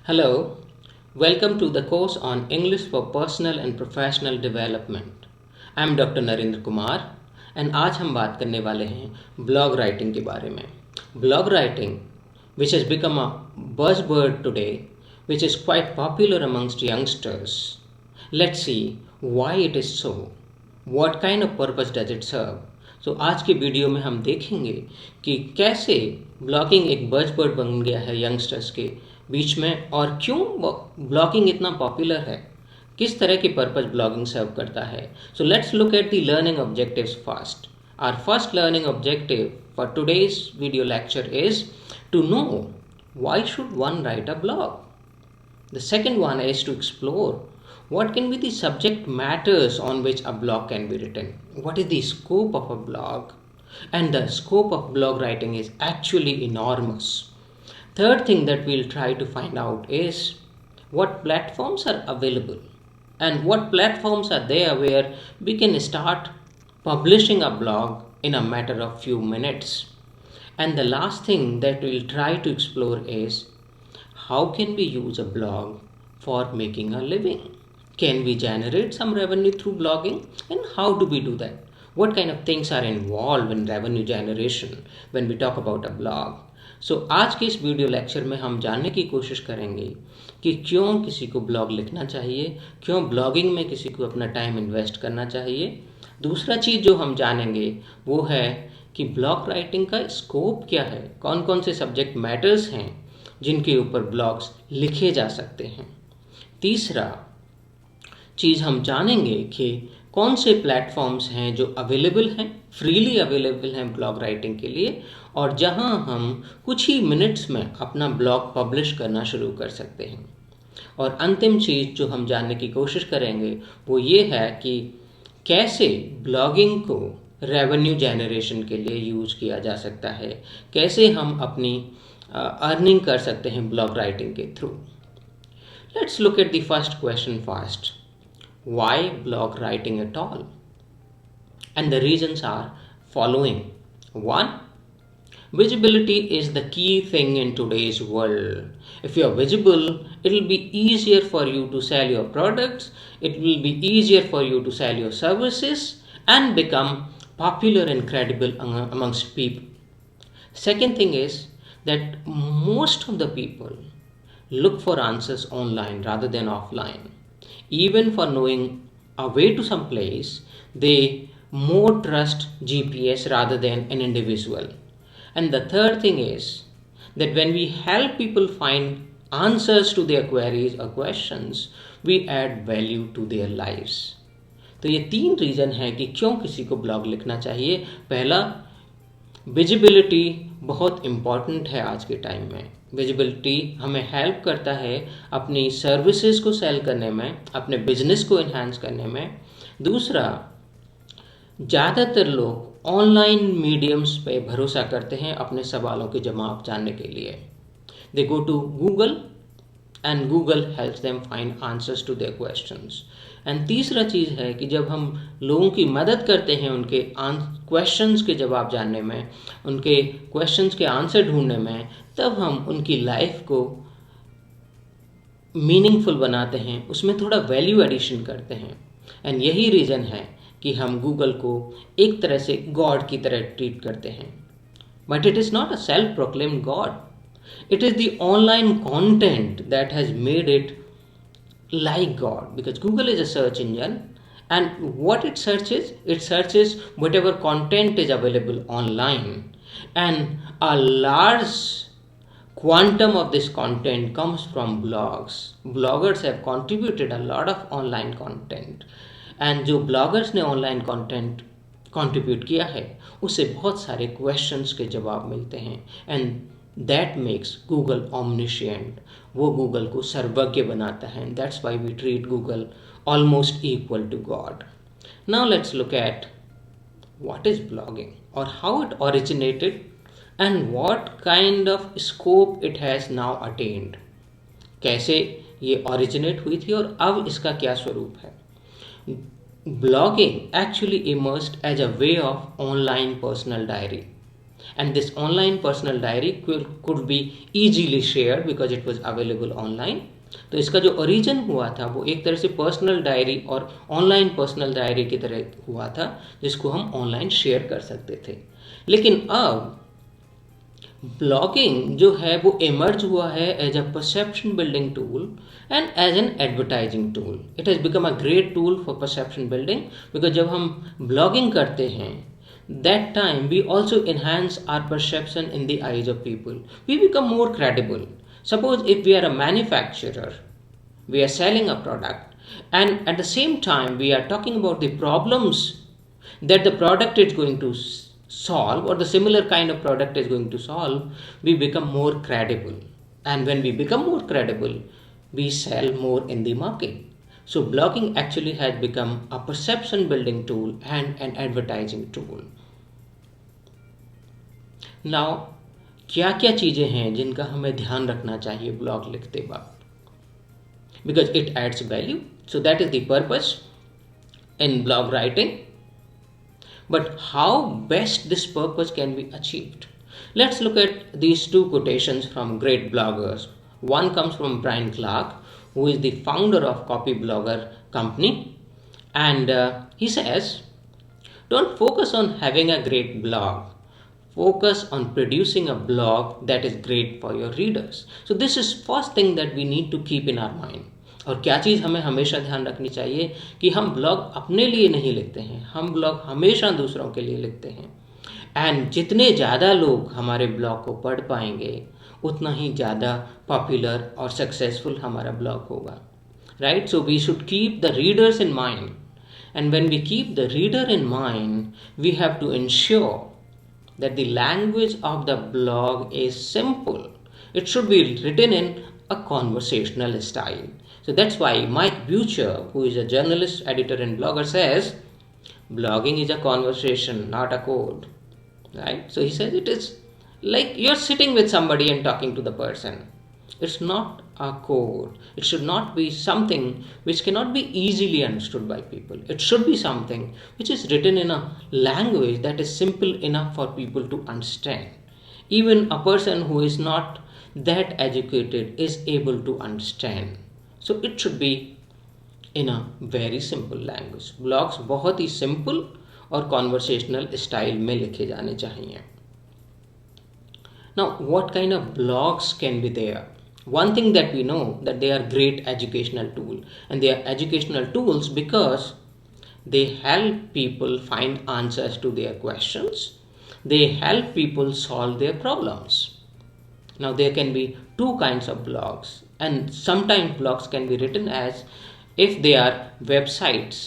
Hello, welcome to the course on English for Personal and Professional Development. I am Dr. Narendra Kumar and आज हम बात करने वाले हैं blog writing के बारे में. Blog writing, which has become a buzzword today, which is quite popular amongst youngsters. Let's see why it is so. What kind of purpose does it serve? So आज की वीडियो में हम देखेंगे कि कैसे ब्लॉगिंग एक बज़वर्ड बन गया है यंगस्टर्स के बीच में और क्यों ब्लॉगिंग इतना पॉपुलर है, किस तरह की पर्पस ब्लॉगिंग सर्व करता है. So let's look at the learning objectives first. Our first learning objective for today's video lecture is to know why should one write a blog. The second one is to explore what can be the subject matters on which a blog can be written. What is the scope of a blog? And the scope of blog writing is actually enormous. Third thing that we'll try to find out is what platforms are available and what platforms are there where we can start publishing a blog in a matter of few minutes. And the last thing that we'll try to explore is how can we use a blog for making a living? Can we generate some revenue through blogging? And how do we do that? What kind of things are involved in revenue generation when we talk about a blog? So आज के इस video lecture में हम जानने की कोशिश करेंगे कि क्यों किसी को ब्लॉग लिखना चाहिए, क्यों ब्लॉगिंग में किसी को अपना टाइम इन्वेस्ट करना चाहिए. दूसरा चीज़ जो हम जानेंगे वो है कि ब्लॉग राइटिंग का स्कोप क्या है, कौन कौन से सब्जेक्ट मैटर्स हैं जिनके ऊपर ब्लॉग्स लिखे जा सकते हैं. तीसरा चीज़ हम जानेंगे कि कौन से प्लेटफॉर्म्स हैं जो अवेलेबल हैं, फ्रीली अवेलेबल हैं ब्लॉग राइटिंग के लिए, और जहां हम कुछ ही मिनट्स में अपना ब्लॉग पब्लिश करना शुरू कर सकते हैं. और अंतिम चीज़ जो हम जानने की कोशिश करेंगे वो ये है कि कैसे ब्लॉगिंग को रेवेन्यू जनरेशन के लिए यूज किया जा सकता है, कैसे हम अपनी अर्निंग कर सकते हैं ब्लॉग राइटिंग के through. Let's look at the first question first. Why blog writing at all? And the reasons are following. One, visibility is the key thing in today's world. If you are visible, it will be easier for you to sell your products, it will be easier for you to sell your services and become popular and credible amongst people. Second thing is that most of the people look for answers online rather than offline. Even for knowing a way to some place, they more trust GPS rather than an individual. And the third thing is that when we help people find answers to their queries or questions, we add value to their lives. तो ये तीन reason है कि क्यों किसी को blog लिखना चाहिए. पहला, विजिबिलिटी बहुत इम्पॉर्टेंट है आज के टाइम में. विजिबिलिटी हमें हेल्प करता है अपनी सर्विसेज को सेल करने में, अपने बिजनेस को इन्हांस करने में. दूसरा, ज़्यादातर लोग ऑनलाइन मीडियम्स पे भरोसा करते हैं अपने सवालों के जवाब जानने के लिए. They go to Google and Google helps them find answers to their questions. And तीसरा चीज़ है कि जब हम लोगों की मदद करते हैं उनके क्वेश्चंस के जवाब जानने में, उनके क्वेश्चंस के आंसर ढूंढने में, तब हम उनकी लाइफ को मीनिंगफुल बनाते हैं, उसमें थोड़ा वैल्यू एडिशन करते हैं. एंड यही रीज़न है कि हम गूगल को एक तरह से गॉड की तरह ट्रीट करते हैं. But it is not a self proclaimed God. It is the online content that has made it like God, because Google is a search engine, and what it searches whatever content is available online, and a large quantum of this content comes from blogs. Bloggers have contributed a lot of online content, and जो bloggers ने online content contribute किया है उससे बहुत सारे questions के जवाब मिलते हैं, and that makes Google omniscient. वो गूगल को सर्वज्ञ बनाता है. That's why we treat Google almost equal to God. Now let's look at what is blogging or how it originated and what kind of scope it has now attained. कैसे ये originate हुई थी और अब इसका क्या स्वरूप है. Blogging actually emerged as a way of online personal diary. and this online personal diary could be easily shared because it was available online. तो इसका जो ओरिजिन हुआ था वो एक तरह से पर्सनल डायरी और ऑनलाइन पर्सनल डायरी की तरह हुआ था, जिसको हम ऑनलाइन शेयर कर सकते थे. लेकिन अब ब्लॉगिंग जो है वो इमर्ज हुआ है as a perception building tool and as an advertising tool. It has become a great tool for perception building, because जब हम ब्लॉगिंग करते हैं that time we also enhance our perception in the eyes of people. We become more credible. Suppose if we are a manufacturer, we are selling a product, and at the same time we are talking about the problems that the product is going to solve, or the similar kind of product is going to solve, we become more credible. And when we become more credible, we sell more in the market. So blogging actually has become a perception building tool and an advertising tool. Now क्या क्या चीज़ें हैं जिनका हमें ध्यान रखना चाहिए blog लिखते वक्त, because it adds value. So that is the purpose in blog writing. But how best this purpose can be achieved? Let's look at these two quotations from great bloggers. One comes from Brian Clark, who is the founder of Copy Blogger Company, and he says, "Don't focus on having a great blog. Focus on producing a blog that is great for your readers." So this is first thing that we need to keep in our mind. और क्या चीज़ हमें हमेशा ध्यान रखनी चाहिए कि हम blog अपने लिए नहीं लिखते हैं, हम ब्लॉग हमेशा दूसरों के लिए लिखते हैं. एंड जितने ज़्यादा लोग हमारे ब्लॉग को पढ़ पाएंगे उतना ही ज़्यादा पॉपुलर और सक्सेसफुल हमारा ब्लॉग होगा. Right? So we should keep the readers in mind, and when we keep the reader in mind we have to ensure that the language of the blog is simple. It should be written in a conversational style. So that's why Mike Bucher, who is a journalist, editor and blogger, says blogging is a conversation, not a code. Right? So he says it is like you're sitting with somebody and talking to the person. It's not a code. It should not be something which cannot be easily understood by people. It should be something which is written in a language that is simple enough for people to understand. Even a person who is not that educated is able to understand. So it should be in a very simple language. Blogs बहुत ही simple और conversational style में लिखे जाने चाहिए. Now, what kind of blogs can be there? One thing that we know that they are great educational tool, and they are educational tools because they help people find answers to their questions. They help people solve their problems. Now there can be two kinds of blogs, and sometimes blogs can be written as if they are websites,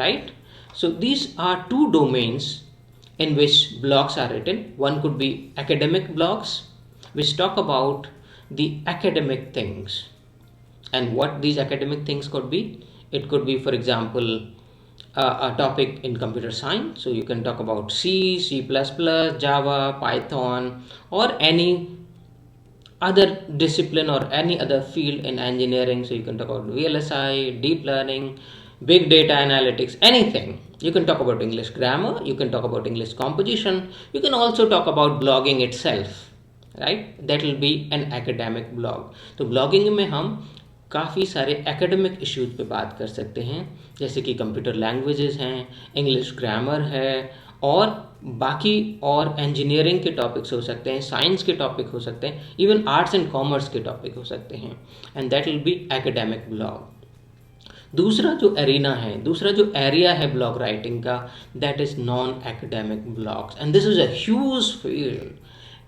right? So these are two domains in which blogs are written. One could be academic blogs, which talk about the academic things. And what these academic things could be? It could be, for example, a topic in computer science. So you can talk about C, C++, Java, Python, or any other discipline or any other field in engineering. So you can talk about VLSI, deep learning, big data analytics, anything. You can talk about English grammar, you can talk about English composition, you can also talk about blogging itself. Right, that will be an academic blog. तो blogging में हम काफ़ी सारे academic issues पे बात कर सकते हैं, जैसे कि कंप्यूटर लैंग्वेजेस हैं, इंग्लिश ग्रामर है, और बाकी और इंजीनियरिंग के टॉपिक्स हो सकते हैं, साइंस के टॉपिक हो सकते हैं, इवन आर्ट्स एंड कॉमर्स के टॉपिक हो सकते हैं. And that will be academic blog. दूसरा जो एरिना है, दूसरा जो एरिया है ब्लॉग राइटिंग का, that is non academic blogs. And this is a huge field.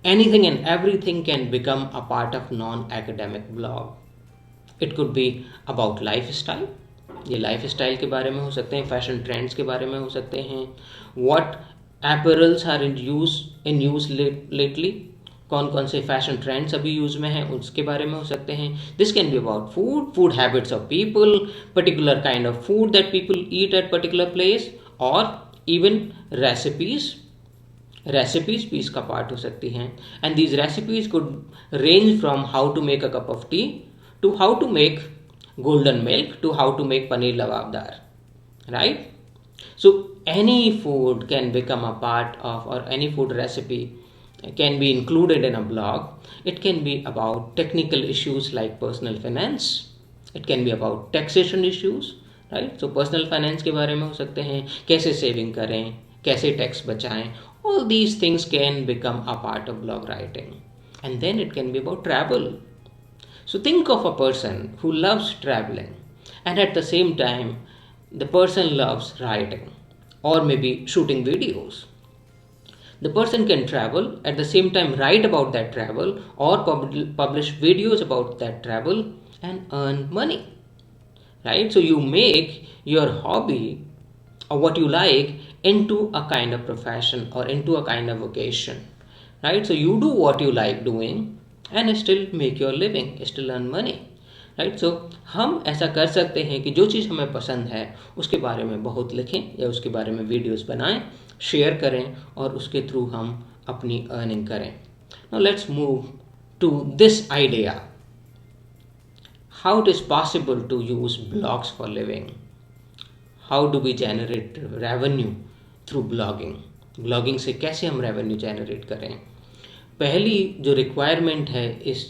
Anything and everything can become a part of non-academic blog. It could be about lifestyle. ये lifestyle के बारे में हो सकते हैं, fashion trends के बारे में हो सकते हैं, what apparels are in use lately, कौन कौन से fashion trends अभी use में हैं उसके बारे में हो सकते हैं. This can be about food habits of people, particular kind of food that people eat at particular place, or even recipes भी इसका पार्ट हो सकती हैं. And these recipes could range from how to make a cup of tea to how to make golden milk to how to make paneer lababdar, right? So any food can become a part of, और any food recipe can be included in a blog. It can be about technical issues like personal finance. It can be about taxation issues, right? So personal finance के बारे में हो सकते हैं, कैसे saving करें, कैसे टैक्स बचाएं. All these things can become a part of blog writing. And then it can be about travel. So think of a person who loves traveling, and at the same time the person loves writing or maybe shooting videos. The person can travel, at the same time write about that travel or publish videos about that travel and earn money, right? So you make your hobby or what you like into a kind of profession or into a kind of vocation, right? So you do what you like doing and still make your living, still earn money, right. So हम ऐसा कर सकते हैं कि जो चीज़ हमें पसंद है उसके बारे में बहुत लिखें या उसके बारे में वीडियोस बनाएं, शेयर करें और उसके थ्रू हम अपनी अर्निंग करें. Now let's move to this idea, how it is possible to use blogs for living. How do we generate revenue through blogging. Blogging से कैसे हम रेवेन्यू जनरेट करें. पहली जो रिक्वायरमेंट है इस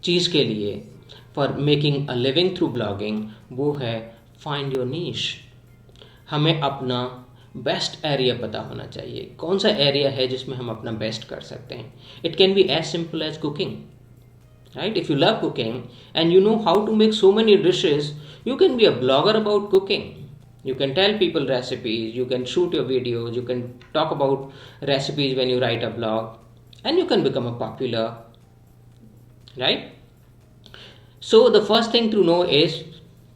चीज़ के लिए for making a living through blogging वो है फाइंड योर नीश. हमें अपना बेस्ट एरिया पता होना चाहिए. कौन सा एरिया है जिसमें हम अपना बेस्ट कर सकते हैं. It can be as simple as cooking, right. If you love cooking and you know how to make so many dishes, you can be a blogger about cooking. You can tell people recipes, you can shoot your videos, you can talk about recipes when you write a blog, and you can become a popular, right? So the first thing to know is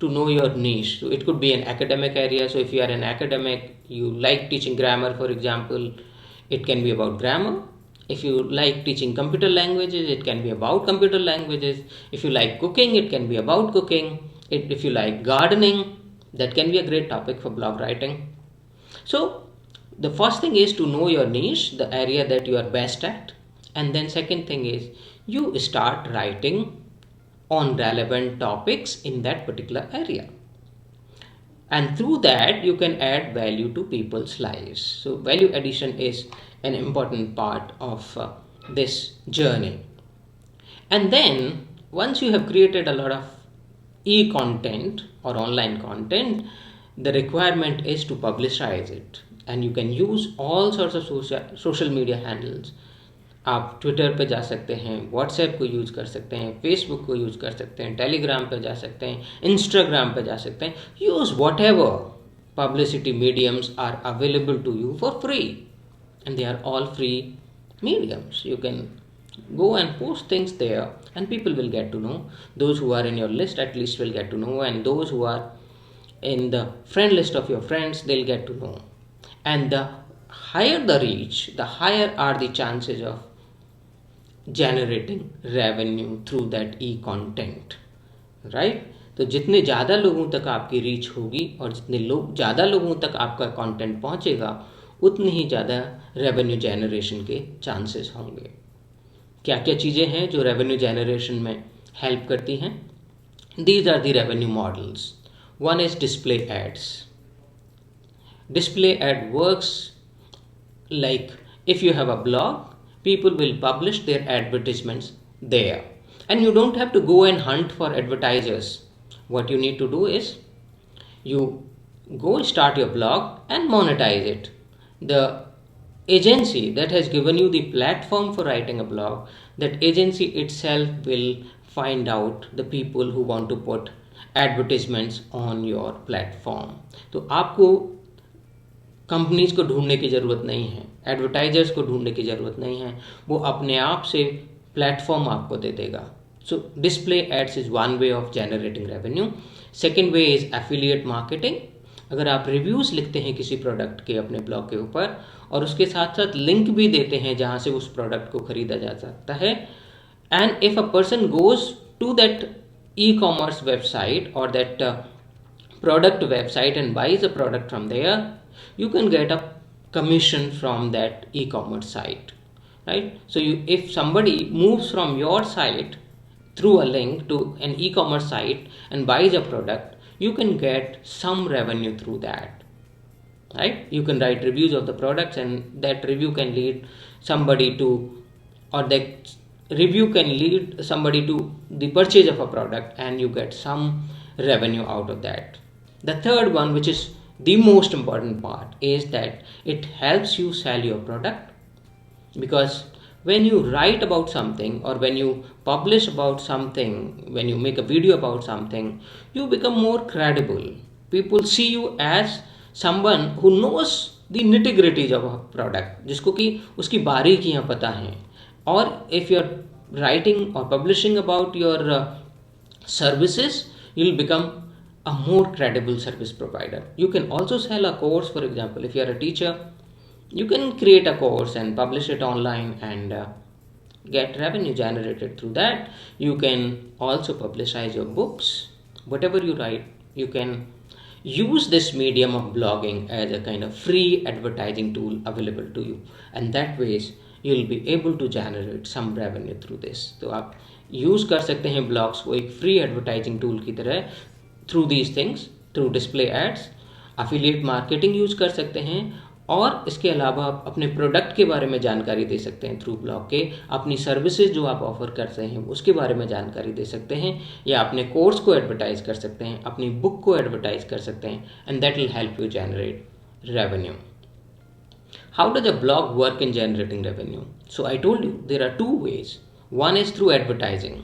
to know your niche. So it could be an academic area. So if you are an academic, you like teaching grammar, for example, it can be about grammar. If you like teaching computer languages, it can be about computer languages. If you like cooking, it can be about cooking. If you like gardening, that can be a great topic for blog writing. So the first thing is to know your niche, the area that you are best at, and then second thing is you start writing on relevant topics in that particular area, and through that you can add value to people's lives. So value addition is an important part of this journey. And then once you have created a lot of e-content or online content, the requirement is to publicize it, and you can use all sorts of social media handles. आप Twitter पे जा सकते हैं, WhatsApp को use कर सकते हैं, Facebook को यूज़ कर सकते हैं, टेलीग्राम पे जा सकते हैं, इंस्टाग्राम पे जा सकते हैं. Use whatever publicity mediums are available to you for free, and they are all free mediums. You can go and post things there and people will get to know. Those who are in your list at least will get to know, and those who are in the friend list of your friends, they'll get to know. And the higher the reach, the higher are the chances of generating revenue through that e-content, right? तो जितने ज़्यादा लोगों तक आपकी reach होगी और जितने ज़्यादा लोगों तक आपका कंटेंट पहुंचेगा, उतनी ही ज़्यादा रेवेन्यू जनरेशन के चांसेस होंगे. क्या क्या चीज़ें हैं जो रेवेन्यू जनरेशन में हेल्प करती हैं. These are the revenue models. One is display ads. Display ad works like if you have a blog, people will publish their advertisements there, and you don't have to go and hunt for advertisers. What you need to do is you go start your blog and monetize it. The agency that has given you the platform for writing a blog, that agency itself will find out the people who want to put advertisements on your platform. तो आपको companies को ढूंढने की ज़रूरत नहीं है, advertisers को ढूंढने की ज़रूरत नहीं है, वो अपने आप से प्लेटफॉर्म आपको दे देगा. So display ads is one way of generating revenue. Second way is affiliate marketing. अगर आप रिव्यूज़ लिखते हैं किसी प्रोडक्ट के अपने ब्लॉग के ऊपर और उसके साथ साथ लिंक भी देते हैं जहाँ से उस प्रोडक्ट को खरीदा जा सकता है, and if a person goes to that e commerce website और that product website and buys a product from there, you can get a commission from that e-commerce site, right? So if somebody moves from your site through a link to an e-commerce site and buys a product, you can get some revenue through that, right? You can write reviews of the products and that review can lead somebody to or that review can lead somebody to the purchase of a product and you get some revenue out of that. The third one, which is the most important part, is that it helps you sell your product, because when you write about something or when you publish about something, when you make a video about something, you become more credible. People see you as someone who knows the nitty gritties of a product, जिसको कि उसकी बारीकियां पता हैं. Or if you're writing or publishing about your services, you'll become a more credible service provider. You can also sell a course. For example, if you're a teacher, you can create a course and publish it online and get revenue generated through that. You can also publicize your books. Whatever you write, you can use this medium of blogging as a kind of free advertising tool available to you, and that ways you'll be able to generate some revenue through this. तो आप use कर सकते हैं blogs को एक free advertising tool की तरह through these things, through display ads. Affiliate marketing use कर सकते हैं, और इसके अलावा आप अपने प्रोडक्ट के बारे में जानकारी दे सकते हैं थ्रू ब्लॉग के. अपनी सर्विसेज जो आप ऑफर करते हैं उसके बारे में जानकारी दे सकते हैं, या अपने कोर्स को एडवर्टाइज कर सकते हैं, अपनी बुक को एडवर्टाइज कर सकते हैं, and that will help you generate revenue. How does a blog work in generating revenue? So I told you there are two ways. One is through advertising.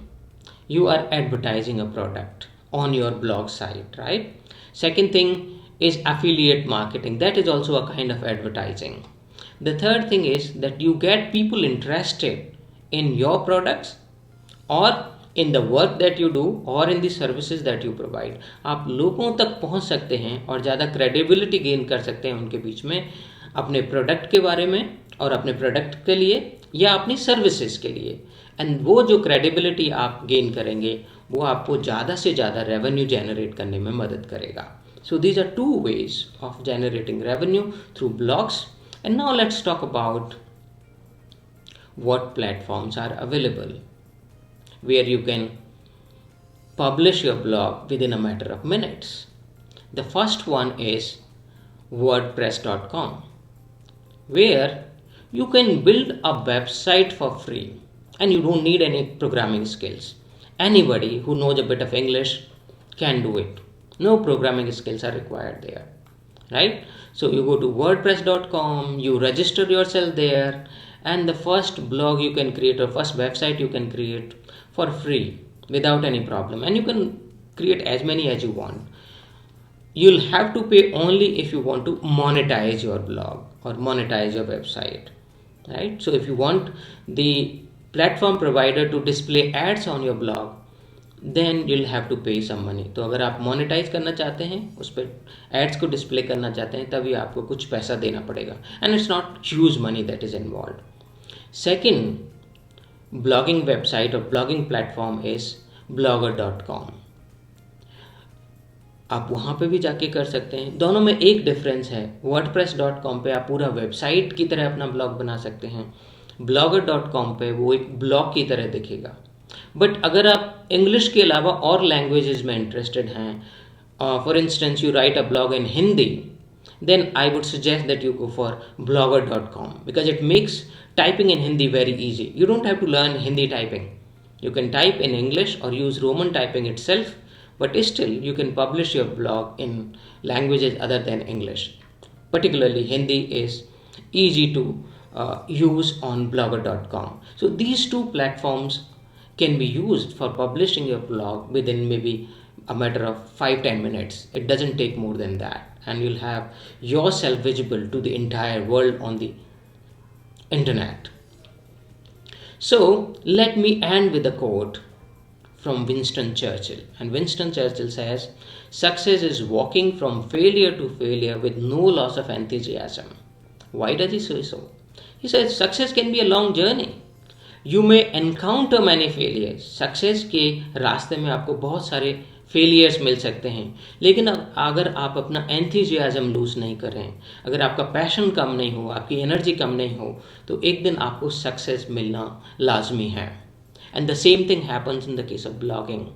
You are advertising a product on your blog site, right? Second thing is affiliate marketing. That is also a kind of advertising. The third thing is that you get people interested in your products or in the work that you do or in the services that you provide. आप लोगों तक पहुंच सकते हैं और ज़्यादा credibility gain कर सकते हैं उनके बीच में, अपने प्रोडक्ट के बारे में और अपने प्रोडक्ट के लिए या अपनी सर्विसेज के लिए. एंड वो जो क्रेडिबिलिटी आप गेन करेंगे वो आपको ज़्यादा से ज़्यादा रेवेन्यू जनरेट करने में मदद करेगा. So these are two ways of generating revenue through blogs. And now let's talk about what platforms are available where you can publish your blog within a matter of minutes. The first one is wordpress.com, where you can build a website for free and you don't need any programming skills. Anybody who knows a bit of English can do it. No programming skills are required there, right? So you go to wordpress.com, you register yourself there, and the first blog you can create or first website you can create for free without any problem, and you can create as many as you want. You'll have to pay only if you want to monetize your blog or monetize your website, right? So if you want the platform provider to display ads on your blog, then you'll have to pay some money. तो अगर आप monetize करना चाहते हैं, उस पर ads को display करना चाहते हैं, तभी आपको कुछ पैसा देना पड़ेगा, and it's not huge money that is involved. Second blogging website or blogging platform is blogger.com. आप वहाँ पे भी जाके कर सकते हैं. दोनों में एक डिफरेंस है. wordpress.com पे आप पूरा वेबसाइट की तरह अपना ब्लॉग बना सकते हैं. blogger.com पे वो एक ब्लॉग की तरह दिखेगा. बट अगर आप इंग्लिश के अलावा और लैंग्वेजेस में इंटरेस्टेड हैं, for instance you right a blog in Hindi, then I would suggest that you go for blogger.com because it makes typing in Hindi very easy. You don't have to learn Hindi typing. You can type in English or use Roman typing itself, but still you can publish your blog in languages other than English. Particularly Hindi is easy to use on blogger.com. So these two platforms can be used for publishing your blog within maybe a matter of 5-10 minutes. It doesn't take more than that, and you'll have yourself visible to the entire world on the internet. So let me end with a quote from Winston Churchill, and Winston Churchill says, "Success is walking from failure to failure with no loss of enthusiasm." Why does he say so? He says success can be a long journey. You may encounter many failures. Success के रास्ते में आपको बहुत सारे failures मिल सकते हैं, लेकिन अगर आप अपना एंथुजियाज्म लूज नहीं करें, अगर आपका पैशन कम नहीं हो, आपकी एनर्जी कम नहीं हो, तो एक दिन आपको सक्सेस मिलना लाजमी है. And the same thing happens in the case of blogging.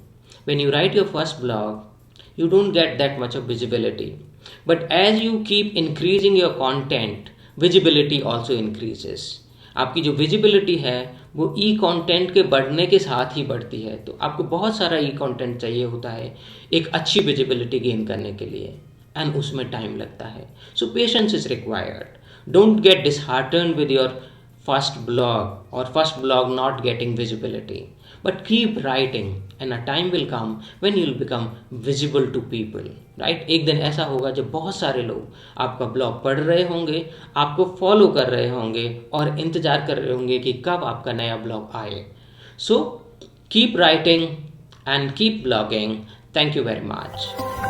When you right your first blog, you don't get that much of visibility, but as you keep increasing your content, visibility also increases. आपकी जो visibility है वो ई content के बढ़ने के साथ ही बढ़ती है। तो आपको बहुत सारा ई कंटेंट चाहिए होता है एक अच्छी विजिबिलिटी गेन करने के लिए, एंड उसमें टाइम लगता है। So patience is required. Don't get disheartened with your first blog or first blog not getting visibility, but keep writing and a time will come when you'll become visible to people, right? एक दिन ऐसा होगा जब बहुत सारे लोग आपका blog पढ़ रहे होंगे, आपको फॉलो कर रहे होंगे और इंतजार कर रहे होंगे कि कब आपका नया ब्लॉग आए। So keep writing and keep blogging. Thank you very much.